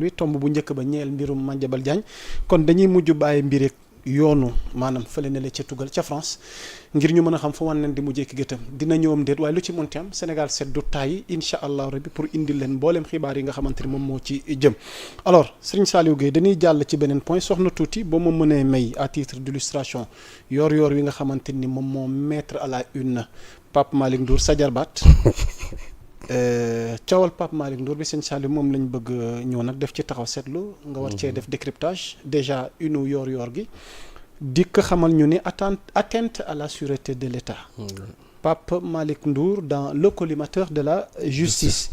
luy tomb bu njëkk ba ñeel mbirum Madiambal Diagne kon dañuy mujj bàyyi mbir ak yoonu maanaam fële ne la ca tugal ca France ngir ñu mën a xam fu wan leen di mujjee ki gëtam dina ñëwam déet waaye lu ci monti am Sénégal set du tàyyi incha allah rabbi pour indil leen mbooleem xibaar yi nga xamante ni moom moo ci jëm. alors Serigne Saliou Gueye dañuy jàll ci beneen point soxna tuuti ba mu mënee may à titre d'illustration yor-yor wi nga xamante ni moom moo mettre à la une Pape Malick Ndour sa jarbaat coowal Pape Malick Ndour bi sëñ Saliou moom lañ bëgg ñëw nag def ci taxaw seetlu nga war cee def décryptage déjà une yor-yor gi dikk xamal ñu ni atteinte à la sûreté de l'État. Pape Malick Ndour dans le collimateur de la justice.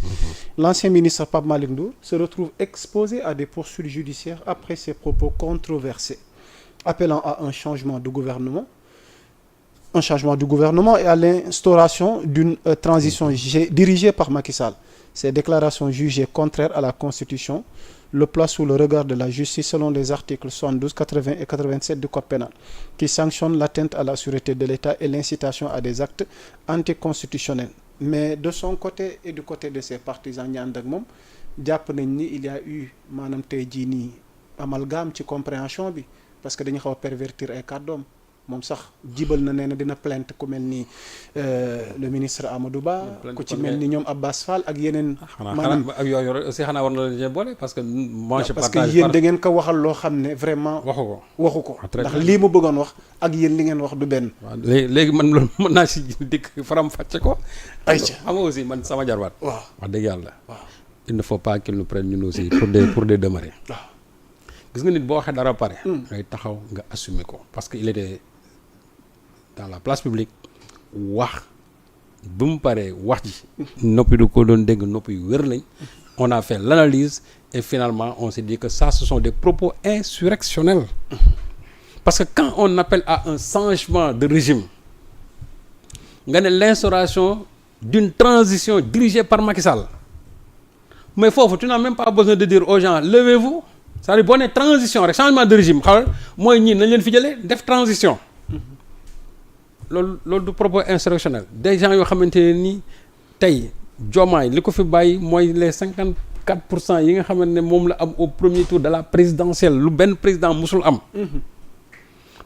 L'ancien ministre Pape Malick Ndour se retrouve exposé à des poursuites judiciaires après ses propos controversés, appelant à un changement du gouvernement et à l'instauration d'une transition dirigée par Macky Sall. Ces déclarations jugées contraires à la Constitution le placent sous le regard de la justice selon les articles 72, 80 et 87 du Code pénal qui sanctionnent l'atteinte à la sûreté de l'État et l'incitation à des actes anticonstitutionnels. Mais de son côté et du côté de ses partisans ñi ànd ak moom jàpp nañ ni il y a eu maanaam tey jii nii amalgame ci compréhension bi parce que dañu xaw a pervertir ay kàddoom moom sax jibal na nee na dina plainte ku mel ni le ministre Amadou Ba ku ci mel ni ñoom Abbas Fall ak yeneen. maanaam ak yooyu aussi xanaa war na leen boole parce que. moi je parce que yéen da ngeen ko waxal loo xam ne vraiment. waxu ko ndax lii mu bëggoon wax ak yéen li ngeen wax du benn. waaw léegi man loolu mën naa si dikk faram fàcce ko. ayca xam nga aussi man sama jarbaat. waaw wax dëgg yàlla. waaw il ne faut pas qu'il nous prenne ñun aussi pour des demeurés. waaw gis nga nit boo waxee dara pare. ngay taxaw nga assumer ko parce que il était dans la place publique wax bu mu paree wax ji noppi du ko doon dégg noppi yu wér lañ on a fait l'analyse et finalement on s'est dit que ça ce sont des propos insurrectionnels parce que quand on appelle à un changement de régime nga ne l'instauration d'une transition dirigée par Macky Sall mais foofu tu n'as même pas besoin de dire aux gens levez-vous c'est-à-dire boo nee transition rek changement de régime xawal mooy ñii nañ leen fi jëlee def transition loolu du propos insurrectionnel des gens yoo xamante ne nii tey Diomaye li ko fi bàyyi mooy les 54% yi nga xamante ne moom la am au premier tour de la présidentielle lu benn président musul am.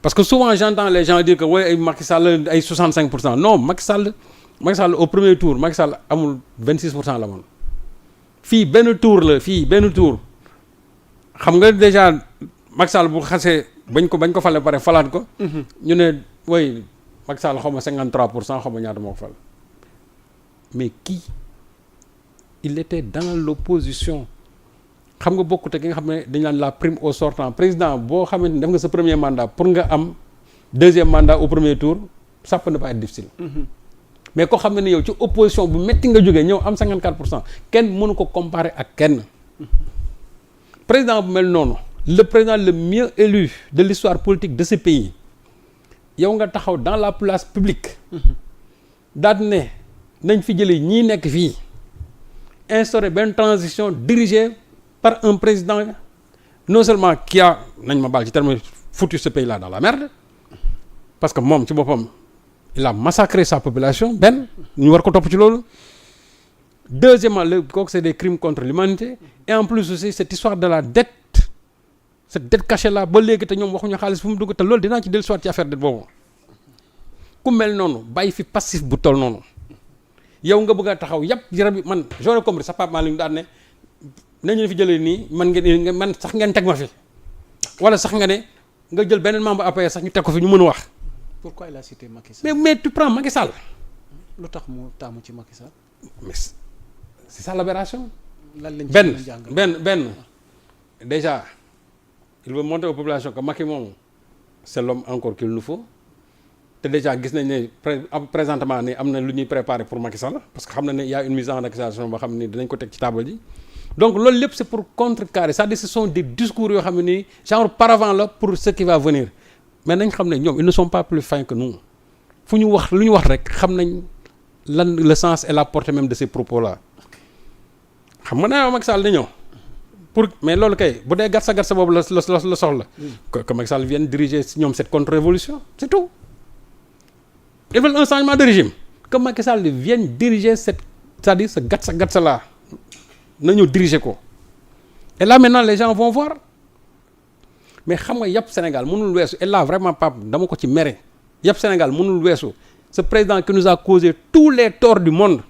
parce que souvent j'entends les gens dire que oui ay Macky Sall ay 65% non Macky Sall au premier tour Macky Sall amul 26% la moon fii benn tour xam nga déjà Macky Sall bu xasee bañ ko fale pare falaat ko. ñu ne oui. Macky Sall xaw ma 53% xaw ma ñaata moo ko fal mais kii il était dans l'opposition xam nga bokkute ki nga xam ne dañ naan la prime au sortant président boo xamante ni def nga sa premier mandat pour nga am deuxième mandat au premier tour ça peut ne pas être difficile. mais koo xam ne ni yow ci opposition bu métti nga jógee ñëw am 54% kenn mënu ko comparer ak kenn président bu mel noonu le président le mieux élu de l'histoire politique de ce pays. yow nga taxaw dans la place publique daal ne nañ fi jëlee ñii nekk fii instaurer benn transition dirigée par un président non seulement qui a nañ ma baal ci terme foutu ce pays là dans la merde parce que moom ci boppam il a massacré sa population benn ñu war ko topp ci loolu deuxièmement kooku c'est des crimes contre l'humanité et en plus aussi cette histoire de la dette cette dette cachée là ba léegi te ñoom waxuñu xaalis fu mu dugg te loolu dinaa ci dellusiwaat ci affaire dette boobu ku mel noonu bàyyi fi passif bu toll noonu yow nga bëgg a taxaw yàpp yaram bi man j'aurais compris sa Pape Malick daan ne nañu fi jëlee nii man sax ngeen teg ma fi wala sax nga ne nga jël beneen membre APR sax ñu teg ko fi ñu mën a wax. pourquoi il a cité Macky Sall. mais tu prends Macky Sall. lu tax mu taamu ci Macky Sall. mais c'est ça l'aberration. lan lañ benn déjà. il veut montrer aux populations que Macky moom c'est l'homme encore qu'il nous faut te déjà gis nañ ne présentement ni am na lu ñuy préparer pour Macky Sall parce que xam na ne y a une mise en accusation boo xam ne dinañ ko teg ci table ji donc loolu lépp c'est pour contrecarrer c'est-à-dire ce sont des discours yoo xam ne nii genre paravent la pour ce qui va venir mais nañ xam ne ñoom ils ne sont pas plus fins que nous fu ñu wax lu ñu wax rek xam nañ lan le sens et la portée même de ces propos là xam nga ne Macky Sall di ñëw mais loolu kay bu dee gatsa boobu la soxla. que Macky Sall vienne diriger ñoom cette contre-révolution c'est tout. ils veulent un changement de régime que Macky Sall vienne diriger c'est-à-dire ce gatsa là na ñëw diriger ko et là maintenant les gens vont voir mais xam nga yàpp Sénégal mënul weesu et là vraiment Pape dama ko ci mere yàpp Sénégal mënul weesu ce président qui nous a causé tous les torts du monde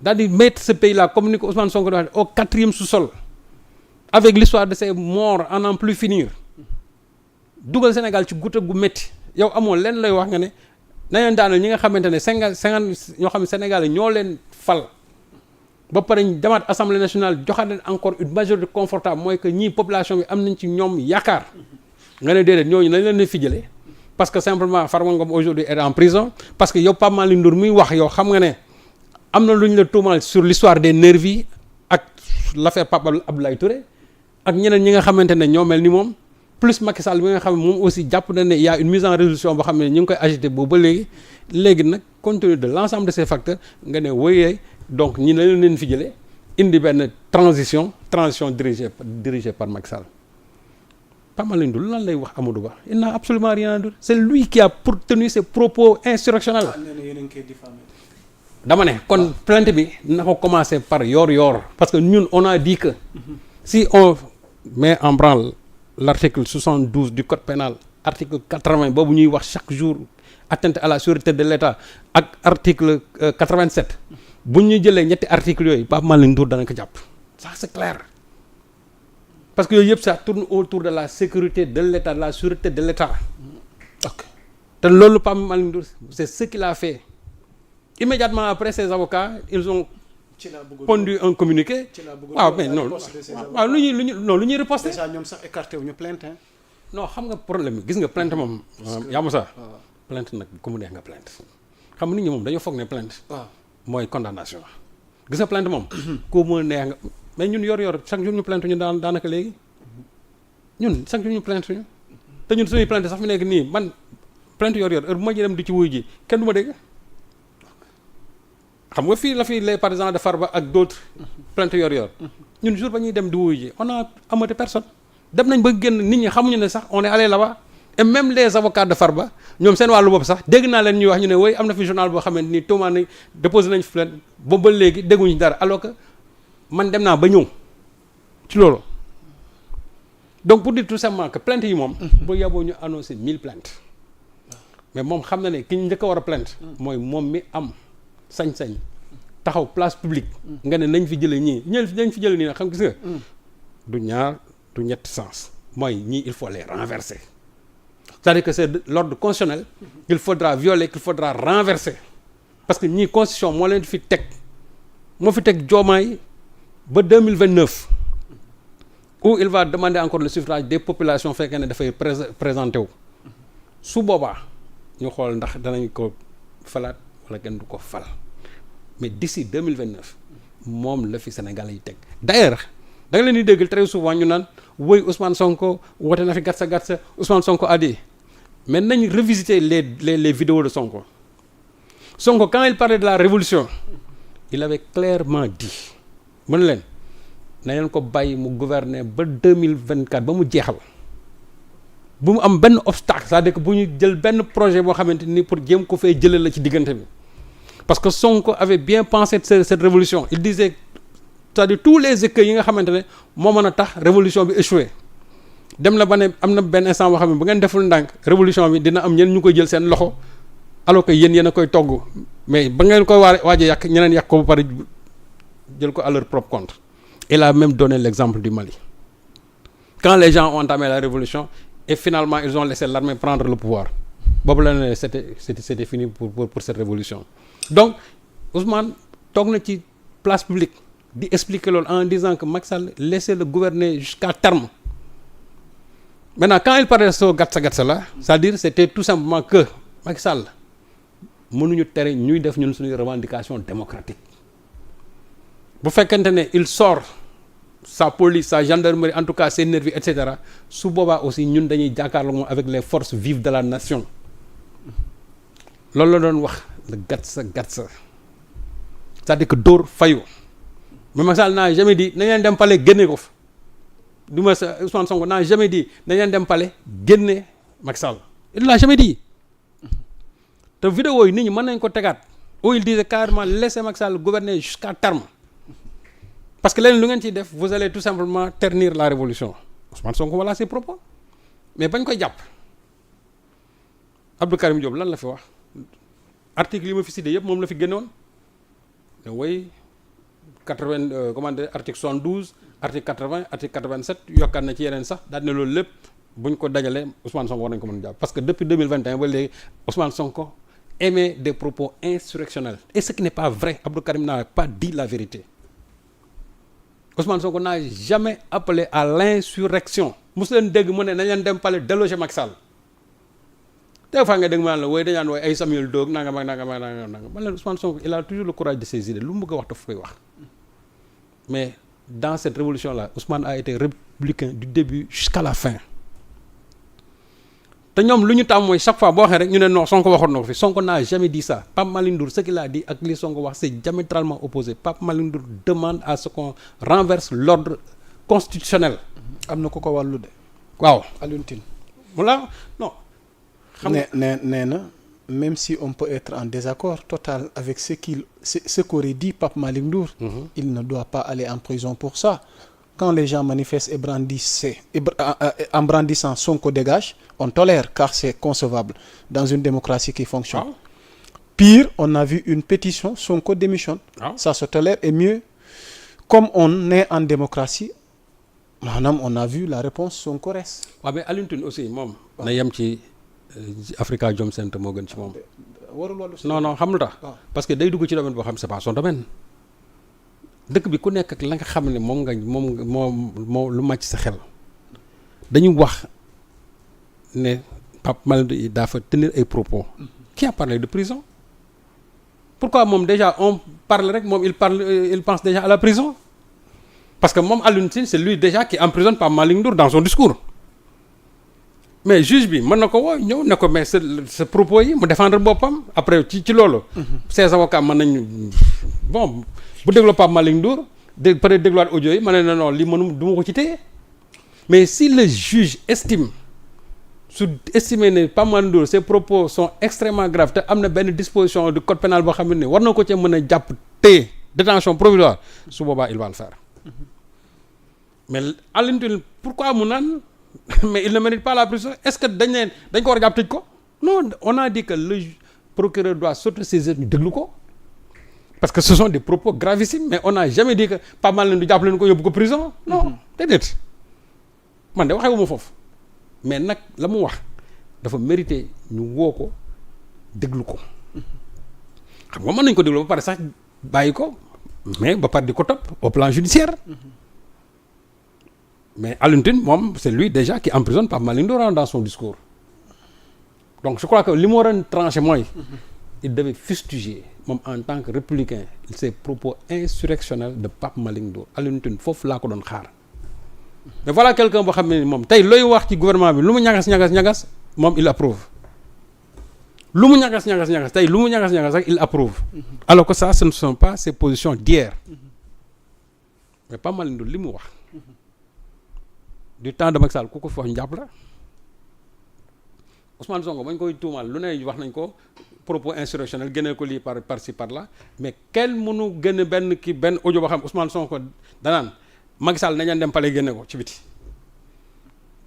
daal di mettre ce pays là comme ni ko Ousmane Sonko wax au 4e sous-sol avec l'histoire de ces morts à n'en plus finir dugal Sénégal ci goutte gu métti yow amoo leen lay wax nga ne nañu daanal ñi nga xamante ne 50 ñoo xam ne Sénégal ñoo leen fal ba pare ñu demaat assemblée nationale joxaat leen encore une majorité confortable mooy que ñii population bi am nañ ci ñoom yaakaar nga ne déedéet ñooñu nañ leen fi jëlee parce que simplement Farba Ngom aujourd'hui est en prison parce que yow Pape Malick Ndour muy wax yow xam nga ne am na lu ñu la tuumal sur l'histoire des nervis ak l'affaire Pape Abdoulaye Touré ak ñeneen ñi nga xamante ne ñoo mel ni moom plus Macky Sall bi nga xam ne moom aussi jàpp na ne y a une mise en résolution boo xam ne ñu ngi koy agité boobu ba léegi nag compte tenu de l'ensemble de ces facteurs nga ne woyee donc ñi la leen fi jëlee indi benn transition dirigée par Macky Sall Pape Malick Ndour lan lay wax Amadou Ba il n'a absolument rien à dire c'est lui qui a tenu ses propos insurrectionnels dama ne kon plainte bi na ko commencer par yoor parce que ñun on a dit que si on met en branle l'article 72 du code pénal article 80 boobu ñuy wax chaque jour atteinte à la sûreté de l'État ak article 87 bu ñu jëlee ñetti articles yooyu Pape Malick Ndour dana ko jàpp ça c'est clair parce que yooyu yëpp ça tourne autour de la sécurité de l'État de la sûreté de l'État ok te loolu Pape Malick Ndour c'est ce qu'il a fait immédiatement après ses avocats ils ont pondu un communiqué waaw mais non waaw lu ñuy riposter déjà ñoom sax écarté wu ñu plainte non xam nga problème bi gis nga plainte moom yaa ma sax plainte nag ku mu neex nga plainte xam nga nit ñi moom dañoo foog ne plainte mooy condamnation gis nga plainte moom ku mu neex nga mais ñun yor chaque jour ñu plainte ñu daanaka léegi ñun chaque jour ñu plainte ñu te ñun suñuy plainte sax fi nekk nii man plainte yor heure bu ma dem di ci wuy ji kenn du ma dégg xam nga fii la fi les partisans de Farba ak d'autres plainte yor ñun jour ba ñuy dem di wuy ji on a amati personne dem nañ ba génn nit ñi xamuñu ne sax on est allé là-bas et même les avocats de Farba ñoom seen wàllu bopp sax dégg naa leen ñuy wax ñu ne woy am na fi journal boo xamante ni tuumaan nañ déposé nañ fi plainte boobu ba léegi dégguñu dara alors que man dem naa ba ñëw ci loolu donc pour dire tout simplement que plainte yi moom bu yaboo ñu annoncé 1000 plaintes mais moom xam na ne ki ñu njëkk a war a plainte mooy moom mi am sañ-sañ taxaw place publique nga ne nañ fi jëlee nañ fi jëlee nii nag xam gis nga du ñaar du ñetti sens mooy ñii il faut les renverser c'est-à-dire que c'est l'ordre constitutionnel qu'il faudra violer qu'il faudra renverser parce que ñii constitution moo leen fi teg moo fi teg Diomaye ba 2029 où il va demander encore le suffrage des populations fekkee ne dafay présenté wu su boobaa ñu xool ndax danañ ko falaat wala kenn du ko fal mais d'ici 2029 moom la fi Sénégal yi teg d'ailleurs da nga leen di dégg très souvent ñu naan woy Ousmane Sonko woote na fi gatsa Ousmane Sonko a dit mais nañ revisiter les vidéos de Sonko quand il parlait de la révolution il avait clairement dit mën leen na leen ko bàyyi mu gouverner ba 2024 ba mu jeexal bu mu am benn obstacle c'est-à-dire que bu ñu jël benn projet boo xamante ni pour jéem ko fay jëlee la ci diggante bi parce que Sonko avait bien pensé cette révolution il disait c'est-à-dire tous les écueils yi nga xamante ne moo mën a tax révolution bi échoué dem na ba ne am na benn instant boo xam ne bu ngeen deful ndànk révolution bi dina am ñenn ñu koy jël seen loxo alors que yéen a koy togg mais ba ngeen koy waaj a yàq ñeneen yàq ko ba pare jël ko à leur propre compte. Il a même donné l'exemple du Mali quand les gens ont entamé la révolution et finalement ils ont laissé l'armée prendre le pouvoir boobu la ne c'était fini pour cette révolution donc Ousmane toog na ci place publique di expliquer loolu en disant que Macky Sall laissez le gouverner jusqu'à terme maintenant quand il parlait de ce gatsa là c'est-à-dire c'était tout simplement que Macky Sall mënuñu tere ñuy def ñun suñuy revendication démocratique bu fekkente ne il sort sa police sa gendarmerie en tout cas ses nervis et cetera su boobaa aussi ñun dañuy jàkkaarloo moom avec les forces vives de la nation loolu la doon wax le gatsa c'est-à-dire que dóor fayu mais Macky Sall n'a jamais dit nañ leen dem palais génne ko fa du ma sa Ousmane Sonko n'a jamais dit nañ leen dem palais génne Macky Sall il l'a jamais dit te vidéo yi nit ñi mën nañ ko tegaat où il disait carrément laissez Macky Sall gouverner jusqu'à terme parce que leen lu ngeen ciy def vous allez tout simplement ternir la révolution Ousmane Sonko voilà ses propos mais bañ koy jàpp Abdou Karim Diop lan la fi wax article yi ma fi cité yëpp moom la fi génnoon ne way 80 article 72 article 80 article 87 yokkaat na ci yeneen sax daal ne loolu lépp buñ ko dajalee Ousmane Sonko war nañ ko mën a jàpp parce que depuis 2021 ba léegi Ousmane Sonko émet des propos insurrectionnels et ce qui n'est pas vrai. Abdou Karim n'a pas dit la vérité. Ousmane Sonko n'a jamais appelé à l'insurrection mosu leen dégg mu ne nañ leen dem palais déloger Macky Sall des fois nga dégg ma la wooy dañaan wooy ay Samuel Doog nangam ak nangam ak nangam man leen Ousmane Sonko il a toujours le courage de ses idées lu mu bëgg a wax daf koy wax mais dans cette révolution là Ousmane a été républicain du début jusqu'à la fin te ñoom lu ñu tàmm mooy chaque fois boo waxee rek ñu ne non Sonko waxoon na ko fi Sonko n'a jamais dit ça. Pape Malick Ndour ce qu'il a dit ak li Sonko wax c'est diamétralement opposé. Pape Malick Ndour demande à ce qu'on renverse l'ordre constitutionnel. am na ku ko wàllu de. waaw Alioune Tine. voilà non. xam nga nee na même si on peut être en désaccord total avec ce qu'aurait dit Pape Malick Ndour. Il ne doit pas aller en prison pour ça. Quand les gens manifestent en brandissant Sonko dégage, on tolère car c'est concevable dans une démocratie qui fonctionne. Ah. Pire, on a vu une pétition Sonko démissionne. Ah. Ça se tolère et mieux. Comme on est en démocratie, maanaam on a vu la réponse Sonko reste. waaw mais Alioune Tine aussi moom. na yem ci Africa Jom Center moo gën ci moom. warul wàllu non xam lu tax. parce que day dugg ci domaine boo xam c'est pas son domaine. dëkk bi ku nekk ak la nga xam ne moom lu màcc sa xel dañu wax ne Pape Malick Ndour dafa tenir ay propos. Qui a parlé de prison? Pourquoi moom déjà on parle rek moom il pense déjà à la prison? Parce que moom Alioune Tine c'est lui déjà qui emprisonne Pape Malick Ndour dans son discours. Mais juge bi mën na ko woo ñëw ne ko mais sa propos yi mu défendre boppam après ci loolu. Ses avocats mën nañu bon. bu dégloo Pape Malick Ndour peut-être dégluwaat audio yi ma ne non li mënum du ma ko ci téye mais si le juge estime ne Pape Malick Ndour ses propos sont extrêmement graves te am na benn disposition du code pénal boo xam ne war na ko ci mën a jàpp téye détention provisoire su boobaa il va le faire mais Alioune Tine pourquoi mu naan mais il ne mérite pas la prison est-ce que dañ ko war a jàpp tëj ko non on a dit que le procureur doit s'autosaisir ñu déglu ko. Parce que ce sont des propos gravissimes mais on n'a jamais dit que Pape Malick Ndour jàpp leen ko yóbbu ko prison non déedéet man de waxee wu ma foofu mais nag la mu wax dafa mérité ñu woo ko déglu ko xam nga mën nañ ko déglu ba pare sax bàyyi ko mais ba pare di ko topp au plan judiciaire mais Alioune Tine moom c'est lui déjà qui emprisonne Pape Malick Ndour dans son discours donc je crois que li mu war a tranché mooy il devait fustiger moom en tant que républicain ces propos insurrectionnels de Pape Malick Ndour Alioune Tine foofu laa ko doon xaar mais voilà quelqu'un boo xam ne moom tey looy wax ci gouvernement bi lu mu ñagas moom il approuve lu mu ñagas tey lu mu ñagas rek il approuve alors que ça ce ne sont pas ses positions d'hier mais Pape Malick Ndour li mu wax du temps de Macky Sall ku ko fi wax njàpp la Ousmane Sonko bañ koy tuumaal lu ne wax nañ ko propos insurrectionnel génne ko lii par ci par là mais kenn mënu génne benn audio boo xam Ousmane Sonko danaan Macky Sall nañu dem pale génne ko ci biti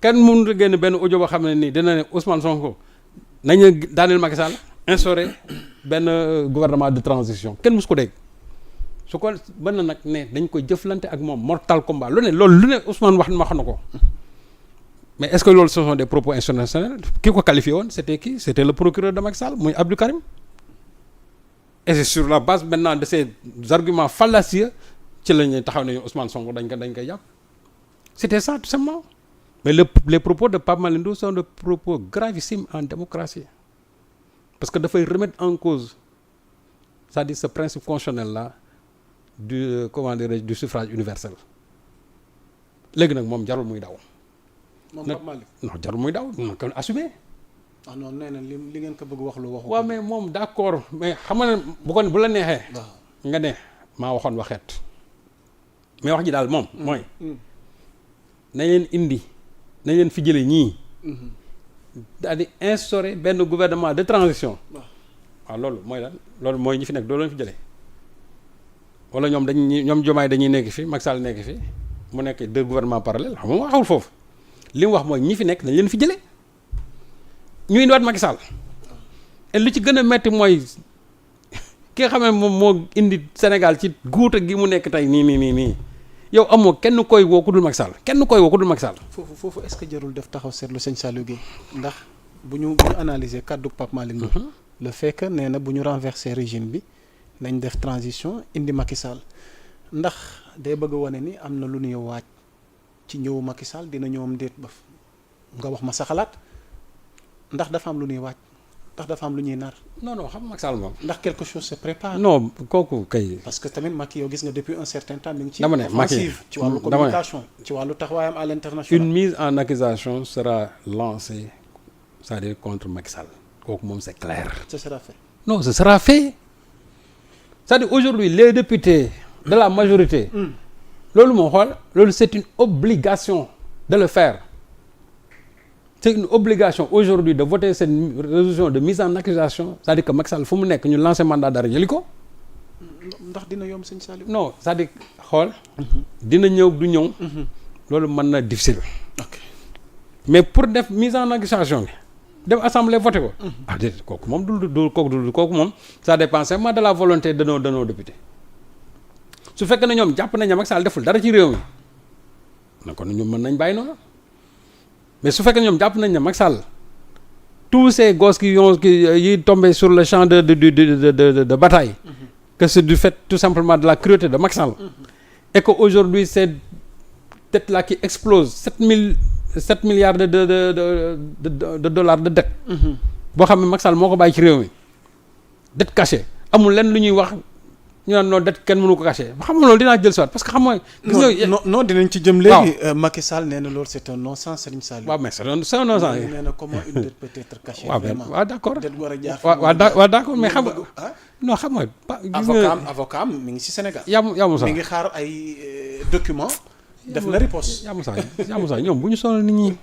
kenn mënu génne benn audio boo xam ne nii dina ne Ousmane Sonko nañu daaneel Macky Sall instauré benn gouvernement de transition kenn mësu ko dégg su ko mën na nag ne dañ ko jëflante ak moom mortal combat lu ne Ousmane wax na ko mais est-ce que loolu ce sont des propos insurrectionnels ki ko qualifié woon c'était qui? C'était le procureur de Macky Sall muy Abdou Karim et c'est sur la base maintenant de ces arguments fallacieux ci la ñuy taxaw ne Ousmane Sonko dañ koy jàpp c'était ça tout simplement mais les propos de Pape Malick Ndour sont des propos gravissimes en démocratie parce que dafay remettre en cause c'est-à-dire ce principe constitutionnel là du suffrage universel léegi nag moom jarul muy daw. moom Pape Malick non jarul muy daw na ko assumer. ah non nee na li ngeen ko bëgg wax lu waxu. waaw mais moom d'accord mais xam nga ne bu la neexee. nga ne maa waxoon waxeet. mais wax ji daal moom mooy. nañ leen fi jëlee ñii. daal di instaurer benn gouvernement de transition. waaw loolu mooy lan loolu mooy ñi fi nekk doo leen fi jëlee. wala ñoom Diomaye dañuy nekk fi Macky Sall nekk fi mu nekk 2 gouvernements parallèles xam nga waxul foofu li mu wax mooy ñi fi nekk dañ leen fi jëlee ñu indiwaat Macky Sall et lu ci gën a metti mooy ki nga xam ne moom moo indi Sénégal ci guuta gi mu nekk tey nii yow amoo kenn koy woo ku dul Macky Sall foofu est-ce que jarul def taxaw seetlu sëñ Saliou Guèye ndax bu ñu analyser kàddu Pape Malick Ndour le fait que nee na bu ñu renverser régime bi nañ def transition indi Macky Sall ndax day bëgg a wane ni am na lu ñuy waaj ci ñëwu Macky Sall dina ñëwam déet ba nga wax ma sa xalaat ndax dafa am lu ñuy waaj ndax dafa am lu ñuy nar. non xam Macky Sall moom. ndax quelque chose se prépare. non kooku kay. parce que tamit Macky yow gis nga depuis un certain temps mi ngi ci. dama ne offensive ci wàllu communication ci wàllu taxawaayam à l'international. une mise en accusation sera lancée c'est-à-dire contre Macky Sall kooku moom c'est clair. ce sera fait. non ce sera fait c'est-à-dire aujourd'hui les députés de la majorité. loolu moo xool loolu c'est une obligation de le faire. C'est une obligation aujourd'hui de voter cette résolution de mise en accusation c'est-à-dire que Macky Sall fu mu nekk ñu lancer mandat d'arrêt jëli ko. ndax dina yomb sëñ Saliou. non c'est-à-dire xool. dina ñëw du ñëw. loolu mën na difficile. ok mais pour def mise en accusation bi dem assemblée voter ko. déedéet kooku moom kooku moom ça dépend seulement de la volonté de nos députés su fekkee ne ñoom jàpp nañ ne Macky Sall deful dara ci réew mi na kon ñoom mën nañ bàyyi noonu. mais su fekkee ñoom jàpp nañ ne Macky Sall tous ces gosses yi tombé sur le champ de bataille que c'est du fait tout simplement de la cruauté de Macky Sall et que aujourd'hui c'est dette là qui explose 7 milliards de dollars de dette boo xam ne Macky Sall moo ko bàyyi ci réew mi dette cachée amul lenn lu ñuy wax ñu naan non det kenn mënu ko caché xam nga loolu dinaa jël soit parce que xam nga. gis nga non dinañ ci jëm léegi. Macky Sall nee na loolu c'est un non-sens Serigne Saliou. waaw mais c'est un non-sens. nee na comment une dette peut être cachée. vraiment waaw d'accord. det war a jaar waaw d'accord mais xam nga. non xam nga gis nga avocat am mi ngi ci Sénégal. yaa Moussa mi ngi xaar ay documents. def na riposte. yaa Moussa ñoom bu ñu sonal nit ñi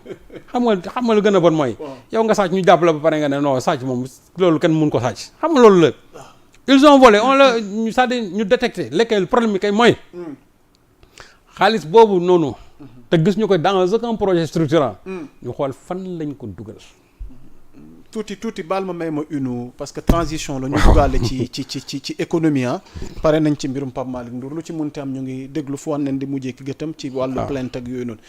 xam nga lu gën a bon mooy. yow nga sàcc ñu jàpp la ba pare nga ne non sàcc moom loolu kenn mun ko sàcc xam nga loolu la. ils ont volé c'est-à-dire ñu détecté lesquels problème bi kay mooy xaalis boobu noonu te gis ñu ko dans aucun projet structurant ñu xool fan lañ ko dugal tuuti baal ma may ma une parce que transition la ñu dugaale ci économie pare nañ ci mbirum Pape Malick Ndour lu ci munti am ñu ngi déglu fu wan nen di mujjee ki gëtam ci wàllu plainte ak yooyu noonu